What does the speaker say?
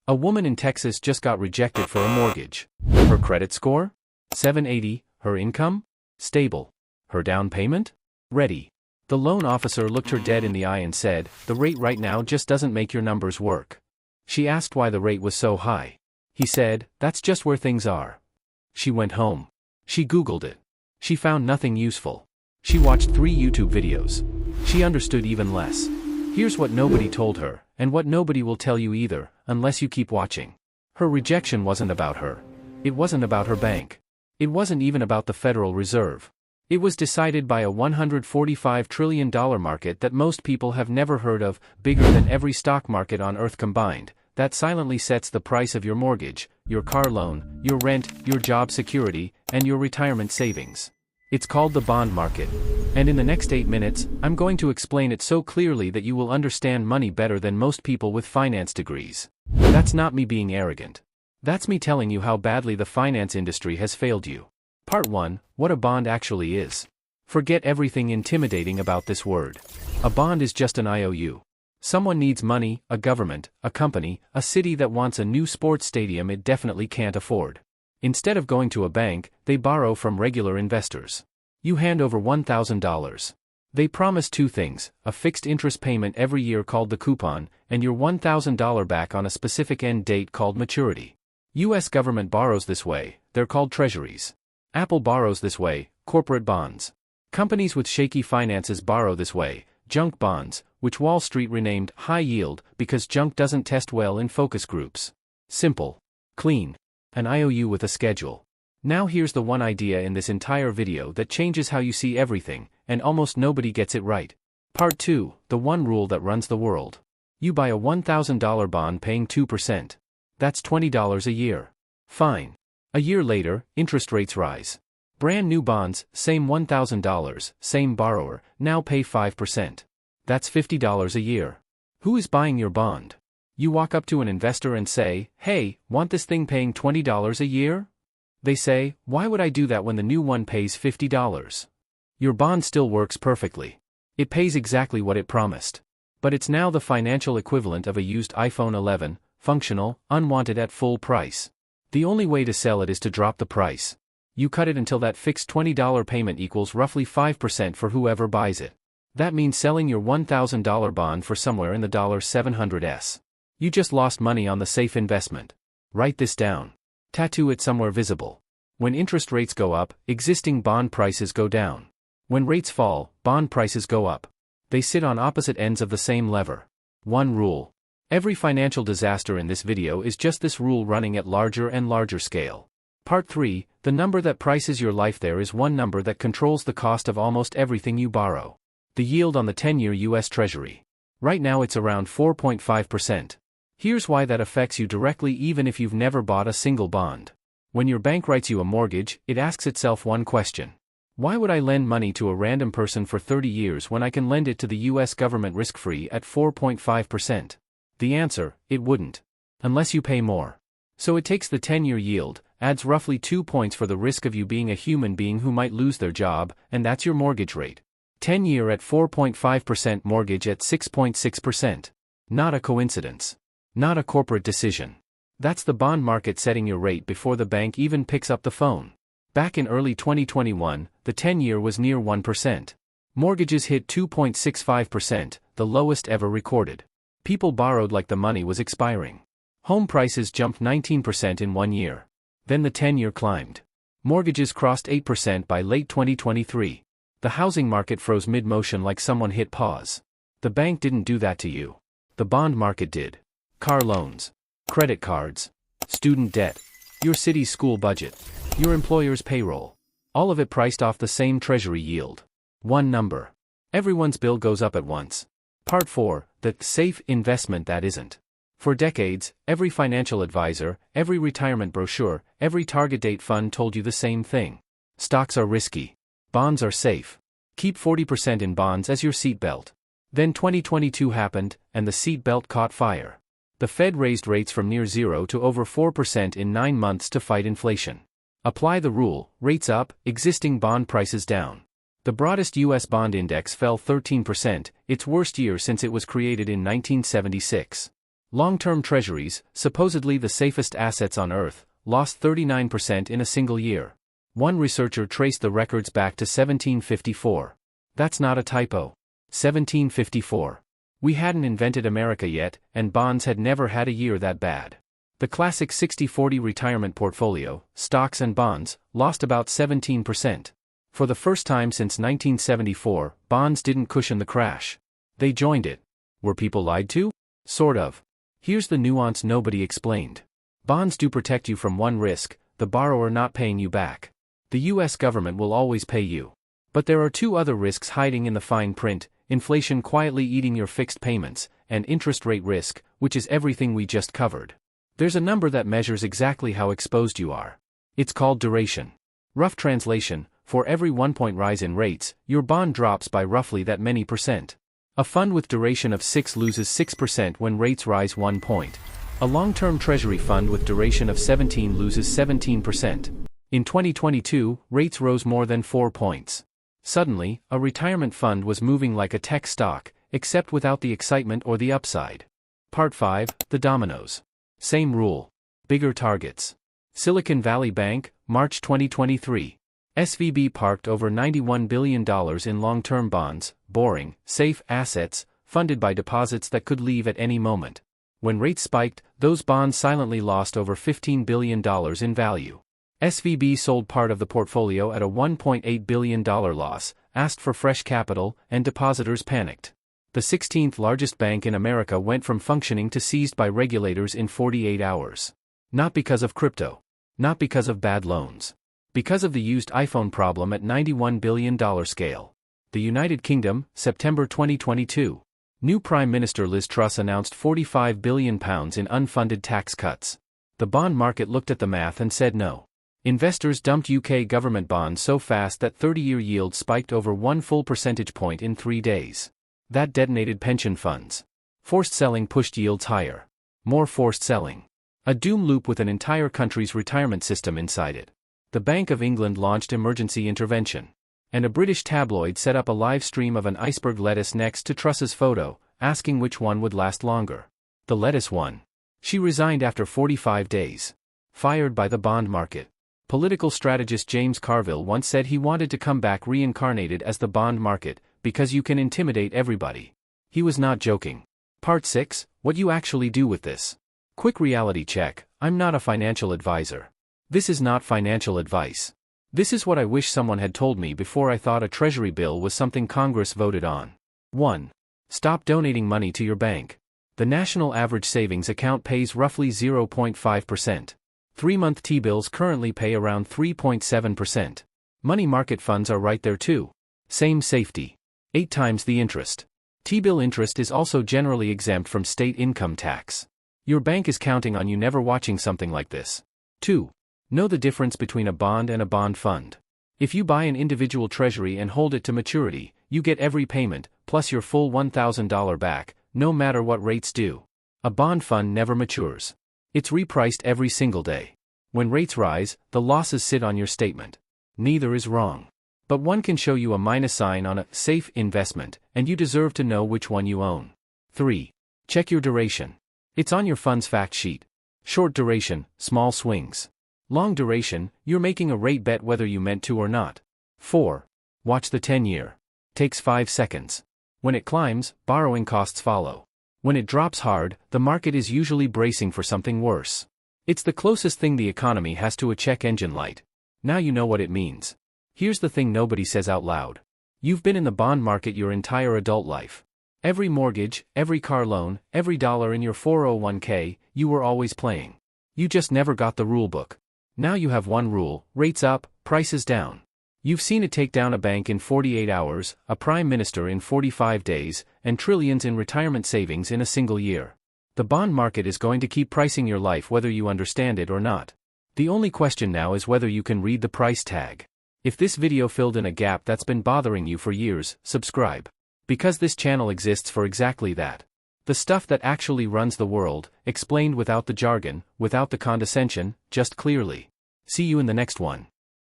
A woman in Texas just got rejected for a mortgage. Her credit score? 780. Her income? Stable. Her down payment? Ready. The loan officer looked her dead in the eye and said, "The rate right now just doesn't make your numbers work." She asked why the rate was so high. He said, "That's just where things are." She went home. She Googled it. She found nothing useful. She watched 3 YouTube videos. She understood even less. Here's what nobody told her, and what nobody will tell you either, unless you keep watching. Her rejection wasn't about her. It wasn't about her bank. It wasn't even about the Federal Reserve. It was decided by a $145 trillion market that most people have never heard of, bigger than every stock market on Earth combined, that silently sets the price of your mortgage, your car loan, your rent, your job security, and your retirement savings. It's called the bond market. And in the next 8 minutes, I'm going to explain it so clearly that you will understand money better than most people with finance degrees. That's not me being arrogant. That's me telling you how badly the finance industry has failed you. Part 1, what a bond actually is. Forget everything intimidating about this word. A bond is just an IOU. Someone needs money, a government, a company, a city that wants a new sports stadium it definitely can't afford. Instead of going to a bank, they borrow from regular investors. You hand over $1,000. They promise 2 things, a fixed interest payment every year called the coupon, and your $1,000 back on a specific end date called maturity. U.S. government borrows this way, they're called treasuries. Apple borrows this way, corporate bonds. Companies with shaky finances borrow this way, junk bonds, which Wall Street renamed high yield because junk doesn't test well in focus groups. Simple. Clean. An IOU with a schedule. Now here's the one idea in this entire video that changes how you see everything, and almost nobody gets it right. Part 2, the one rule that runs the world. You buy a $1,000 bond paying 2%. That's $20 a year. Fine. A year later, interest rates rise. Brand new bonds, same $1,000, same borrower, now pay 5%. That's $50 a year. Who is buying your bond? You walk up to an investor and say, "Hey, want this thing paying $20 a year?" They say, "Why would I do that when the new one pays $50? Your bond still works perfectly. It pays exactly what it promised. But it's now the financial equivalent of a used iPhone 11, functional, unwanted at full price. The only way to sell it is to drop the price. You cut it until that fixed $20 payment equals roughly 5% for whoever buys it. That means selling your $1,000 bond for somewhere in the $700s. You just lost money on the safe investment. Write this down. Tattoo it somewhere visible. When interest rates go up, existing bond prices go down. When rates fall, bond prices go up. They sit on opposite ends of the same lever. One rule. Every financial disaster in this video is just this rule running at larger and larger scale. Part 3, the number that prices your life. There is one number that controls the cost of almost everything you borrow. The yield on the 10-year U.S. Treasury. Right now it's around 4.5%. Here's why that affects you directly even if you've never bought a single bond. When your bank writes you a mortgage, it asks itself one question. Why would I lend money to a random person for 30 years when I can lend it to the U.S. government risk-free at 4.5%? The answer, it wouldn't. Unless you pay more. So it takes the 10-year yield, adds roughly 2 points for the risk of you being a human being who might lose their job, and that's your mortgage rate. 10-year at 4.5%, mortgage at 6.6%. Not a coincidence. Not a corporate decision. That's the bond market setting your rate before the bank even picks up the phone. Back in early 2021, the 10-year was near 1%. Mortgages hit 2.65%, the lowest ever recorded. People borrowed like the money was expiring. Home prices jumped 19% in 1 year. Then the 10-year climbed. Mortgages crossed 8% by late 2023. The housing market froze mid-motion like someone hit pause. The bank didn't do that to you. The bond market did. Car loans, credit cards, student debt, your city's school budget, your employer's payroll. All of it priced off the same treasury yield. One number. Everyone's bill goes up at once. Part 4, the safe investment that isn't. For decades, every financial advisor, every retirement brochure, every target date fund told you the same thing. Stocks are risky. Bonds are safe. Keep 40% in bonds as your seatbelt. Then 2022 happened, and the seatbelt caught fire. The Fed raised rates from near zero to over 4% in 9 months to fight inflation. Apply the rule, rates up, existing bond prices down. The broadest U.S. bond index fell 13%, its worst year since it was created in 1976. Long-term treasuries, supposedly the safest assets on Earth, lost 39% in a single year. One researcher traced the records back to 1754. That's not a typo. 1754. We hadn't invented America yet, and bonds had never had a year that bad. The classic 60-40 retirement portfolio, stocks and bonds, lost about 17%. For the first time since 1974, bonds didn't cushion the crash. They joined it. Were people lied to? Sort of. Here's the nuance nobody explained. Bonds do protect you from one risk, the borrower not paying you back. The US government will always pay you. But there are two other risks hiding in the fine print: inflation quietly eating your fixed payments, and interest rate risk, which is everything we just covered. There's a number that measures exactly how exposed you are. It's called duration. Rough translation: for every 1-point rise in rates, your bond drops by roughly that many percent. A fund with duration of 6 loses 6% when rates rise 1 point. A long-term treasury fund with duration of 17 loses 17%. In 2022, rates rose more than 4 points. Suddenly, a retirement fund was moving like a tech stock, except without the excitement or the upside. Part 5, The Dominoes. Same rule. Bigger targets. Silicon Valley Bank, March 2023. SVB parked over $91 billion in long-term bonds, boring, safe assets, funded by deposits that could leave at any moment. When rates spiked, those bonds silently lost over $15 billion in value. SVB sold part of the portfolio at a $1.8 billion loss, asked for fresh capital, and depositors panicked. The 16th largest bank in America went from functioning to seized by regulators in 48 hours. Not because of crypto. Not because of bad loans. Because of the used iPhone problem at $91 billion scale. The United Kingdom, September 2022. New Prime Minister Liz Truss announced £45 billion in unfunded tax cuts. The bond market looked at the math and said no. Investors dumped UK government bonds so fast that 30-year yields spiked over 1 full percentage point in 3 days. That detonated pension funds. Forced selling pushed yields higher. More forced selling. A doom loop with an entire country's retirement system inside it. The Bank of England launched emergency intervention. And a British tabloid set up a live stream of an iceberg lettuce next to Truss's photo, asking which one would last longer. The lettuce won. She resigned after 45 days. Fired by the bond market. Political strategist James Carville once said he wanted to come back reincarnated as the bond market, because you can intimidate everybody. He was not joking. Part 6, What you actually do with this. Quick reality check: I'm not a financial advisor. This is not financial advice. This is what I wish someone had told me before I thought a treasury bill was something Congress voted on. 1. Stop donating money to your bank. The national average savings account pays roughly 0.5%. 3-month T-bills currently pay around 3.7%. Money market funds are right there too. Same safety. 8 times the interest. T-bill interest is also generally exempt from state income tax. Your bank is counting on you never watching something like this. 2. Know the difference between a bond and a bond fund. If you buy an individual treasury and hold it to maturity, you get every payment, plus your full $1,000 back, no matter what rates do. A bond fund never matures. It's repriced every single day. When rates rise, the losses sit on your statement. Neither is wrong. But one can show you a minus sign on a safe investment, and you deserve to know which one you own. 3. Check your duration. It's on your fund's fact sheet. Short duration, small swings. Long duration, you're making a rate bet whether you meant to or not. 4. Watch the 10-year. Takes 5 seconds. When it climbs, borrowing costs follow. When it drops hard, the market is usually bracing for something worse. It's the closest thing the economy has to a check engine light. Now you know what it means. Here's the thing nobody says out loud. You've been in the bond market your entire adult life. Every mortgage, every car loan, every dollar in your 401k, you were always playing. You just never got the rule book. Now you have one rule: rates up, prices down. You've seen it take down a bank in 48 hours, a prime minister in 45 days, and trillions in retirement savings in a single year. The bond market is going to keep pricing your life whether you understand it or not. The only question now is whether you can read the price tag. If this video filled in a gap that's been bothering you for years, subscribe. Because this channel exists for exactly that. The stuff that actually runs the world, explained without the jargon, without the condescension, just clearly. See you in the next one.